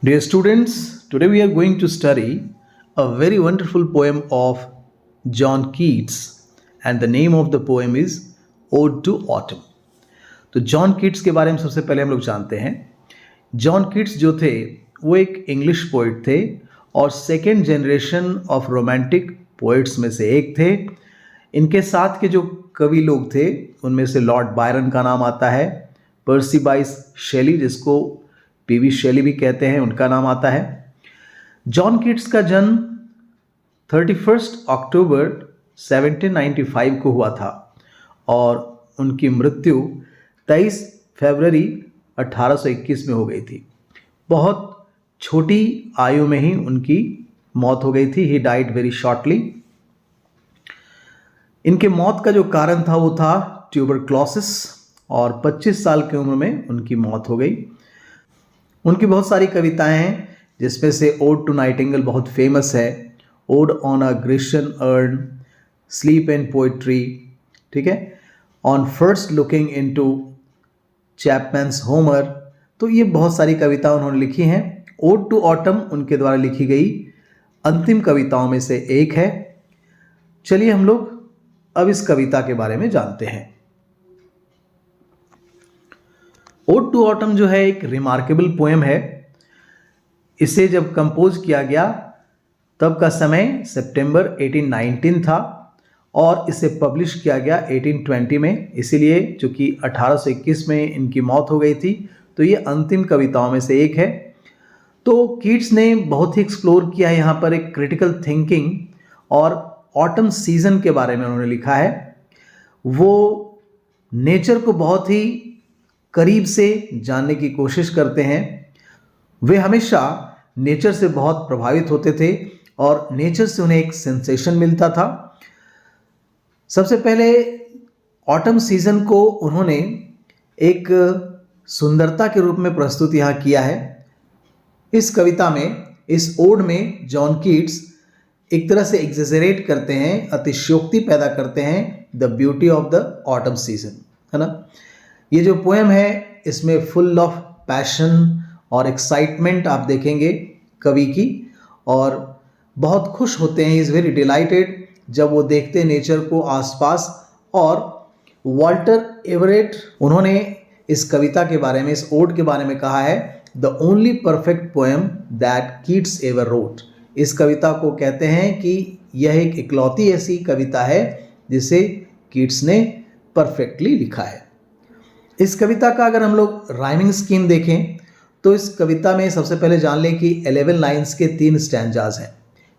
Dear students, today we are going to study a very wonderful poem of John Keats, and the name of the poem is Ode to Autumn. तो John Keats के बारे में सबसे पहले हम लोग जानते हैं। जॉन कीट्स जो थे वो एक इंग्लिश पोइट थे और second generation of romantic poets में से एक थे। इनके साथ के जो कवि लोग थे उनमें से लॉर्ड बायरन का नाम आता है, पर्सी बाइस शेली जिसको पीवी शेली भी कहते हैं उनका नाम आता है। जॉन कीट्स का जन्म 31 अक्टूबर 1795 को हुआ था और उनकी मृत्यु 23 फरवरी 1821 में हो गई थी। बहुत छोटी आयु में ही उनकी मौत हो गई थी। He died very shortly. इनके मौत का जो कारण था वो था ट्यूबरक्लोसिस और 25 साल की उम्र में उनकी मौत हो गई। उनकी बहुत सारी कविताएं हैं जिसमें से ओड टू नाइटिंगेल बहुत फेमस है, ode on a Grecian urn, sleep and poetry, ठीक है, on first looking into Chapman's Homer. तो ये बहुत सारी कविता उन्होंने लिखी हैं। ओड टू ऑटम उनके द्वारा लिखी गई अंतिम कविताओं में से एक है। चलिए हम लोग अब इस कविता के बारे में जानते हैं। ओड टू ऑटम जो है एक रिमार्केबल पोएम है। इसे जब कंपोज किया गया तब का समय सितंबर 1819 था और इसे पब्लिश किया गया 1820 में। इसीलिए चूंकि 1821 में इनकी मौत हो गई थी तो ये अंतिम कविताओं में से एक है। तो कीट्स ने बहुत ही एक्सप्लोर किया है यहाँ पर एक क्रिटिकल थिंकिंग, और ऑटम सीजन के बारे में उन्होंने लिखा है। वो नेचर को बहुत ही करीब से जानने की कोशिश करते हैं। वे हमेशा नेचर से बहुत प्रभावित होते थे और नेचर से उन्हें एक सेंसेशन मिलता था। सबसे पहले ऑटम सीजन को उन्होंने एक सुंदरता के रूप में प्रस्तुत यहाँ किया है। इस कविता में, इस ओड में जॉन कीट्स एक तरह से एग्जेजरेट करते हैं, अतिशयोक्ति पैदा करते हैं the beauty of the autumn season, है ना। ये जो पोएम है इसमें फुल ऑफ पैशन और एक्साइटमेंट आप देखेंगे कवि की, और बहुत खुश होते हैं, इज़ वेरी डिलाइटेड जब वो देखते हैं नेचर को आसपास। और वॉल्टर एवरेट उन्होंने इस कविता के बारे में, इस ओड के बारे में कहा है, the only perfect poem that Keats ever wrote. इस कविता को कहते हैं कि यह एक इकलौती ऐसी कविता है जिसे कीट्स ने परफेक्टली लिखा है। इस कविता का अगर हम लोग राइमिंग स्कीम देखें तो इस कविता में सबसे पहले जान लें कि 11 लाइन्स के 3 स्टैंजाज हैं।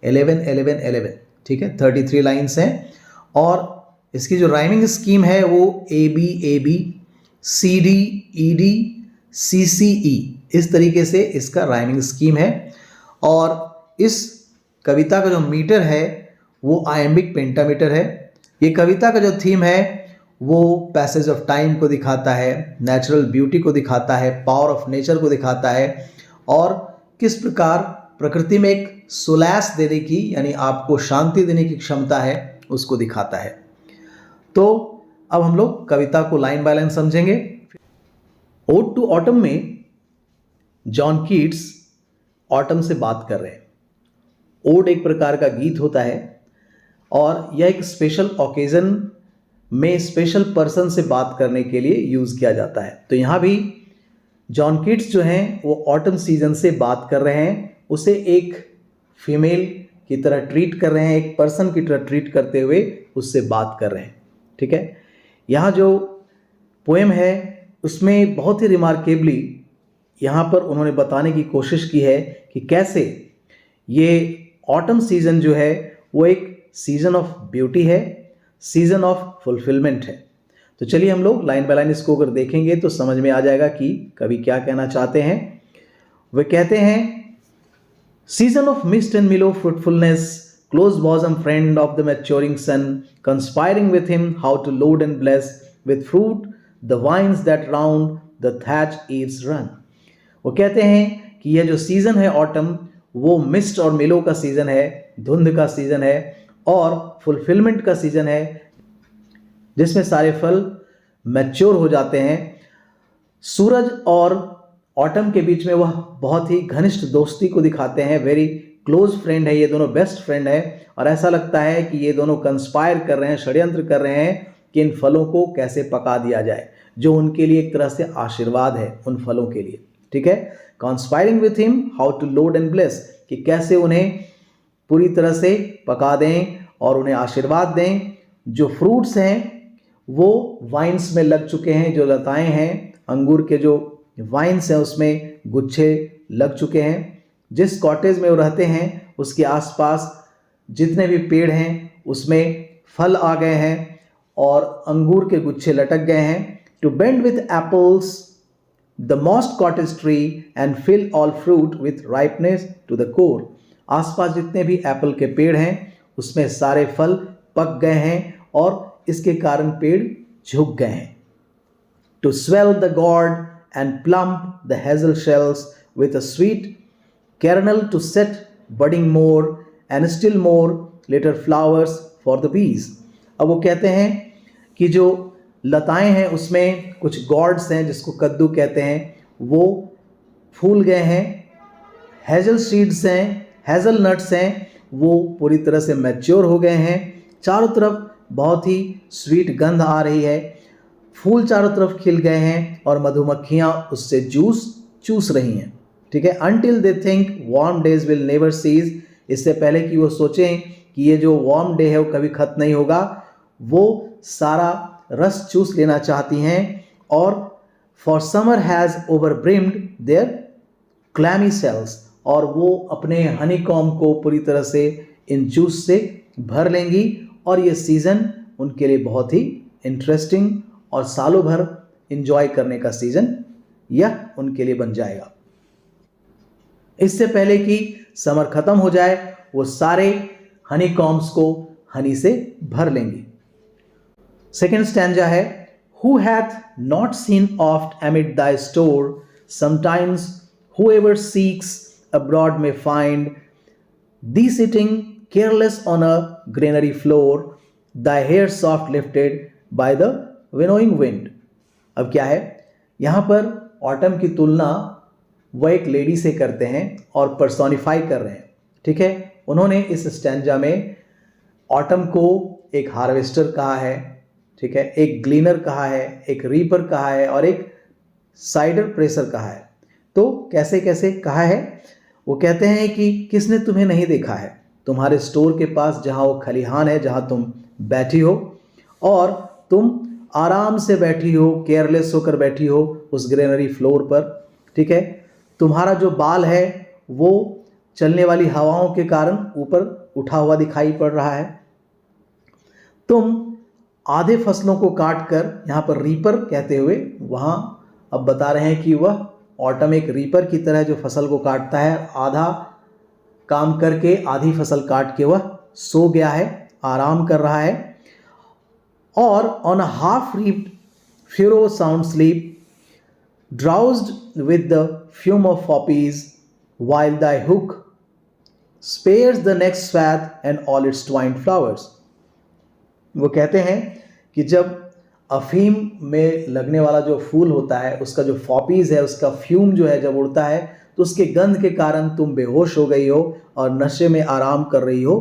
11 11 11, ठीक है, 33 लाइन्स हैं। और इसकी जो राइमिंग स्कीम है वो AB CD ED CCE, इस तरीके से इसका राइमिंग स्कीम है। और इस कविता का जो मीटर है वो आयम्बिक पेंटामीटर है। ये कविता का जो थीम है वो पैसेज ऑफ टाइम को दिखाता है, नेचुरल ब्यूटी को दिखाता है, पावर ऑफ नेचर को दिखाता है, और किस प्रकार प्रकृति में एक सुलैस देने की, यानी आपको शांति देने की क्षमता है, उसको दिखाता है। तो अब हम लोग कविता को लाइन बाय लाइन समझेंगे। ओड टू ऑटम में जॉन कीट्स ऑटम से बात कर रहे हैं। ओड एक प्रकार का गीत होता है और यह एक स्पेशल ओकेजन में स्पेशल पर्सन से बात करने के लिए यूज़ किया जाता है। तो यहाँ भी जॉन कीट्स जो हैं वो ऑटम सीजन से बात कर रहे हैं, उसे एक फीमेल की तरह ट्रीट कर रहे हैं, एक पर्सन की तरह ट्रीट करते हुए उससे बात कर रहे हैं, ठीक है। यहाँ जो पोएम है उसमें बहुत ही रिमार्केबली यहाँ पर उन्होंने बताने की कोशिश की है कि कैसे ये ऑटम सीजन जो है वो एक सीजन ऑफ ब्यूटी है, सीजन ऑफ फुलफिलमेंट है। तो चलिए हम लोग लाइन बाय लाइन इसको अगर देखेंगे तो समझ में आ जाएगा कि कवि क्या कहना चाहते हैं। वे कहते हैं, season of mist and mellow fruitfulness, close bosom friend of the maturing sun, conspiring with him how to load and bless with fruit the vines that round the thatch eaves run. वो कहते हैं कि यह जो season है autumn, वो mist और मिलो का सीजन है, धुंध का सीजन है और फुलफिलमेंट का सीजन है, जिसमें सारे फल मैच्योर हो जाते हैं। सूरज और ऑटम के बीच में वह बहुत ही घनिष्ठ दोस्ती को दिखाते हैं, वेरी क्लोज फ्रेंड है, ये दोनों बेस्ट फ्रेंड है, और ऐसा लगता है कि ये दोनों कंस्पायर कर रहे हैं, षड्यंत्र कर रहे हैं कि इन फलों को कैसे पका दिया जाए, जो उनके लिए एक तरह से आशीर्वाद है उन फलों के लिए। ठीक है, conspiring with him how to load and bless, कि कैसे उन्हें पूरी तरह से पका दें और उन्हें आशीर्वाद दें। जो फ्रूट्स हैं वो वाइन्स में लग चुके हैं, जो लताएं हैं अंगूर के जो वाइन्स हैं उसमें गुच्छे लग चुके हैं। जिस कॉटेज में वो रहते हैं उसके आसपास जितने भी पेड़ हैं उसमें फल आ गए हैं और अंगूर के गुच्छे लटक गए हैं। To bend with apples the most cottage tree and fill all fruit with ripeness to the core, आसपास जितने भी एप्पल के पेड़ हैं उसमें सारे फल पक गए हैं और इसके कारण पेड़ झुक गए हैं। To swell the gourd and plump the hazel shells with a sweet kernel to set budding more and still more later flowers for the bees। अब वो कहते हैं कि जो लताएं हैं उसमें कुछ गॉर्ड्स हैं जिसको कद्दू कहते हैं, वो फूल गए हैं। हेजल सीड्स हैं, हेजल नट्स हैं, वो पूरी तरह से मैच्योर हो गए हैं। चारों तरफ बहुत ही स्वीट गंध आ रही है, फूल चारों तरफ खिल गए हैं और मधुमक्खियाँ उससे जूस चूस रही हैं। ठीक है, until they think warm days will never cease, इससे पहले कि वो सोचें कि ये जो वार्म डे है वो कभी खत्म नहीं होगा, वो सारा रस चूस लेना चाहती हैं। और for summer has overbrimmed their clammy cells, और वो अपने हनी कॉम को पूरी तरह से इन जूस से भर लेंगी और ये सीजन उनके लिए बहुत ही इंटरेस्टिंग और सालों भर इंजॉय करने का सीजन यह उनके लिए बन जाएगा। इससे पहले कि समर खत्म हो जाए वो सारे हनी कॉम्स को हनी से भर लेंगी। सेकेंड स्टैंजा है, who hath not seen oft एमिड Dai store, sometimes whoever seeks abroad may find thee sitting careless on a granary floor, thy hair soft lifted by the winnowing wind। अब क्या है, यहाँ पर ऑटम की तुलना वह एक लेडी से करते हैं और पर्सोनिफाई कर रहे हैं। ठीक है, उन्होंने इस स्टैंजा में ऑटम को एक हार्वेस्टर कहा है, ठीक है, एक ग्लीनर कहा है, एक रीपर कहा है और एक साइडर प्रेसर कहा है। तो कैसे कैसे कहा है, वो कहते हैं कि किसने तुम्हें नहीं देखा है, तुम्हारे स्टोर के पास जहाँ वो खलिहान है जहाँ तुम बैठी हो और तुम आराम से बैठी हो, केयरलेस होकर बैठी हो उस ग्रेनरी फ्लोर पर। ठीक है, तुम्हारा जो बाल है वो चलने वाली हवाओं के कारण ऊपर उठा हुआ दिखाई पड़ रहा है। तुम आधे फसलों को काट कर, यहाँ पर रीपर कहते हुए वहाँ अब बता रहे हैं कि वह ऑटम एक रीपर की तरह जो फसल को काटता है, आधा काम करके आधी फसल काट के वह सो गया है, आराम कर रहा है। और on a half reaped furrow sound sleep, drowsed with the fume of poppies, while thy hook spares the next swath and all its twined flowers। वो कहते हैं कि जब अफीम में लगने वाला जो फूल होता है उसका जो पॉपीज है उसका फ्यूम जो है जब उड़ता है तो उसके गंध के कारण तुम बेहोश हो गई हो और नशे में आराम कर रही हो,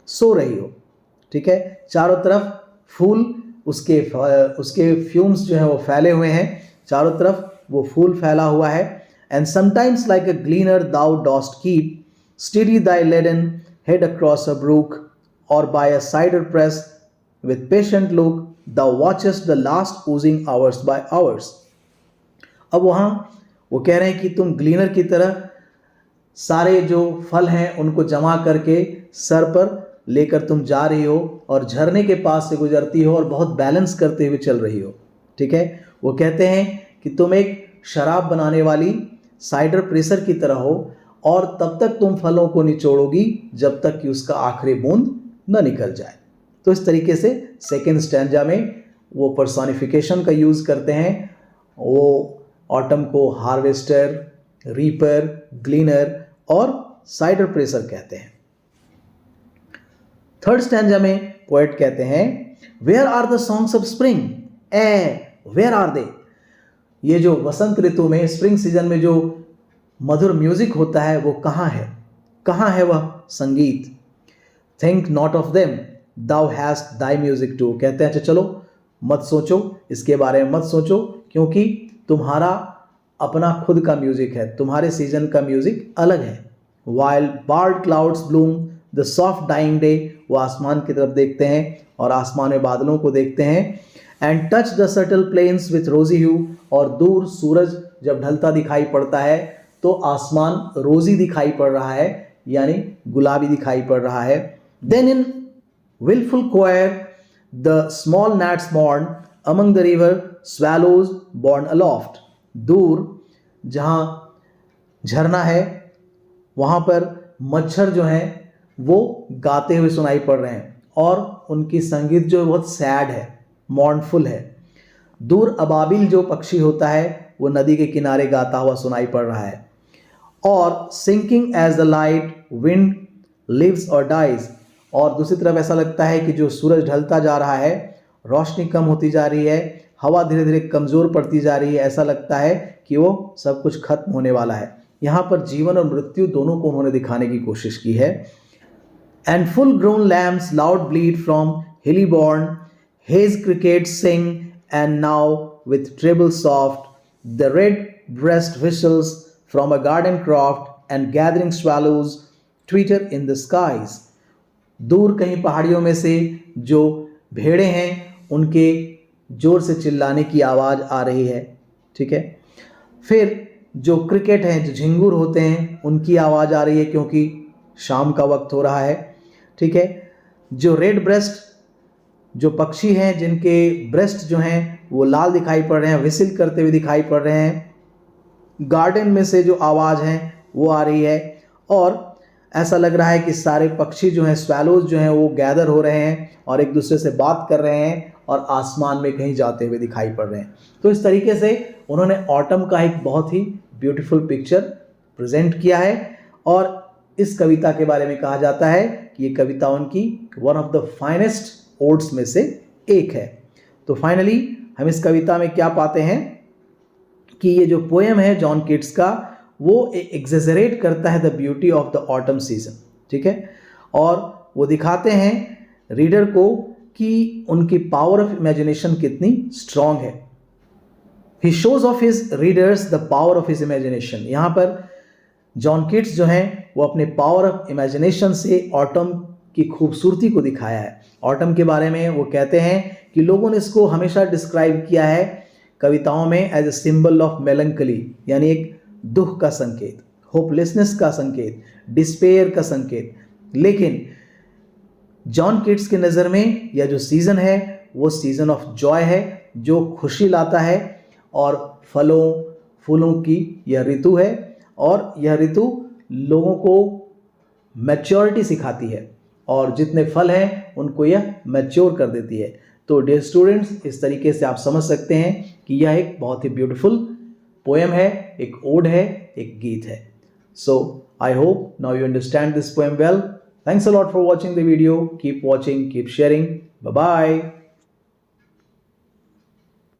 सो रही हो। ठीक है, चारों तरफ फूल उसके फ्यूम्स जो हैं वो फैले हुए हैं, चारों तरफ वो फूल फैला हुआ है। And sometimes like a gleaner thou dost keep steady thy laden head across a brook, और by a cider press with patient look thou watches the last oozing hours by hours. अब वहाँ वो कह रहे हैं कि तुम ग्लीनर की तरह सारे जो फल हैं उनको जमा करके सर पर लेकर तुम जा रही हो और झरने के पास से गुजरती हो और बहुत बैलेंस करते हुए चल रही हो। ठीक है, वो कहते हैं कि तुम एक शराब बनाने वाली साइडर प्रेसर की तरह हो और तब तक तुम फलों को निचोड़ोगी जब तक कि उसका आखिरी बूंद न निकल जाए। तो इस तरीके से सेकेंड स्टैंजा में वो पर्सोनिफिकेशन का यूज़ करते हैं। वो ऑटम को हार्वेस्टर, रीपर, ग्लीनर और साइडर प्रेसर कहते हैं। थर्ड स्टैंजा में पोएट कहते हैं, where are the songs of spring, where are they. ये जो वसंत ऋतु में, स्प्रिंग सीजन में जो मधुर म्यूजिक होता है वो कहाँ है? कहाँ है वह संगीत? Think not of them, thou hast thy music too. कहते हैं अच्छा चलो मत सोचो, इसके बारे में मत सोचो, क्योंकि तुम्हारा अपना खुद का म्यूजिक है, तुम्हारे सीजन का म्यूजिक अलग है। While barred clouds bloom the soft dying day, वो आसमान की तरफ देखते हैं और आसमान में बादलों को देखते हैं। And touch the stubble plains with rosy hue, और दूर सूरज जब ढलता दिखाई पड़ता है तो आसमान रोजी दिखाई पड़ रहा है, यानी गुलाबी दिखाई पड़ रहा है। Then in wailful choir the small gnats mourn among the river swallows born aloft, दूर जहाँ झरना है वहाँ पर मच्छर जो हैं वो गाते हुए सुनाई पड़ रहे हैं, और उनकी संगीत जो बहुत सैड है, मॉर्नफुल है। दूर अबाबिल जो पक्षी होता है वो नदी के किनारे गाता हुआ सुनाई पड़ रहा है। और sinking as the light wind lives or dies, और दूसरी तरफ ऐसा लगता है कि जो सूरज ढलता जा रहा है, रोशनी कम होती जा रही है, हवा धीरे धीरे कमज़ोर पड़ती जा रही है, ऐसा लगता है कि वो सब कुछ खत्म होने वाला है। यहाँ पर जीवन और मृत्यु दोनों को उन्होंने दिखाने की कोशिश की है। And full grown lambs loud bleat from hilly bourn, hedge crickets sing, and now with treble soft, the red breast whistles from a garden croft, and gathering swallows twitter in the skies. दूर कहीं पहाड़ियों में से जो भेड़े हैं उनके जोर से चिल्लाने की आवाज़ आ रही है, ठीक है। फिर जो क्रिकेट हैं, जो झिंगुर होते हैं, उनकी आवाज़ आ रही है क्योंकि शाम का वक्त हो रहा है, ठीक है। जो रेड ब्रेस्ट जो पक्षी हैं, जिनके ब्रेस्ट जो हैं वो लाल दिखाई पड़ रहे हैं, विसिल करते हुए दिखाई पड़ रहे हैं। गार्डन में से जो आवाज़ है वो आ रही है, और ऐसा लग रहा है कि सारे पक्षी जो हैं, स्वैलोज जो हैं, वो गैदर हो रहे हैं और एक दूसरे से बात कर रहे हैं और आसमान में कहीं जाते हुए दिखाई पड़ रहे हैं। तो इस तरीके से उन्होंने ऑटम का एक बहुत ही ब्यूटीफुल पिक्चर प्रेजेंट किया है, और इस कविता के बारे में कहा जाता है कि ये कविता उनकी one of the finest odds में से एक है। तो फाइनली हम इस कविता में क्या पाते हैं कि ये जो पोएम है जॉन कीट्स का, वो एग्जेजरेट करता है the beauty of the autumn season, ठीक है। और वो दिखाते हैं रीडर को कि उनकी पावर ऑफ इमेजिनेशन कितनी स्ट्रांग है। He shows of his readers the power of his imagination. यहाँ पर जॉन कीट्स जो हैं वो अपने पावर ऑफ इमेजिनेशन से ऑटम की खूबसूरती को दिखाया है। ऑटम के बारे में वो कहते हैं कि लोगों ने इसको हमेशा डिस्क्राइब किया है कविताओं में as a symbol of melancholy, यानी एक दुख का संकेत, होपलेसनेस का संकेत, डिस्पेयर का संकेत। लेकिन जॉन कीट्स की नज़र में यह जो सीज़न है वो सीज़न ऑफ जॉय है, जो खुशी लाता है, और फलों फूलों की यह ऋतु है, और यह ऋतु लोगों को मैच्योरिटी सिखाती है, और जितने फल हैं उनको यह मैच्योर कर देती है। तो डियर स्टूडेंट्स, इस तरीके से आप समझ सकते हैं कि यह एक बहुत ही ब्यूटीफुल पोएम है, एक ओड है, एक गीत है। So I hope now you understand this poem well. Thanks a lot for watching the video. Keep watching, keep sharing. Bye bye.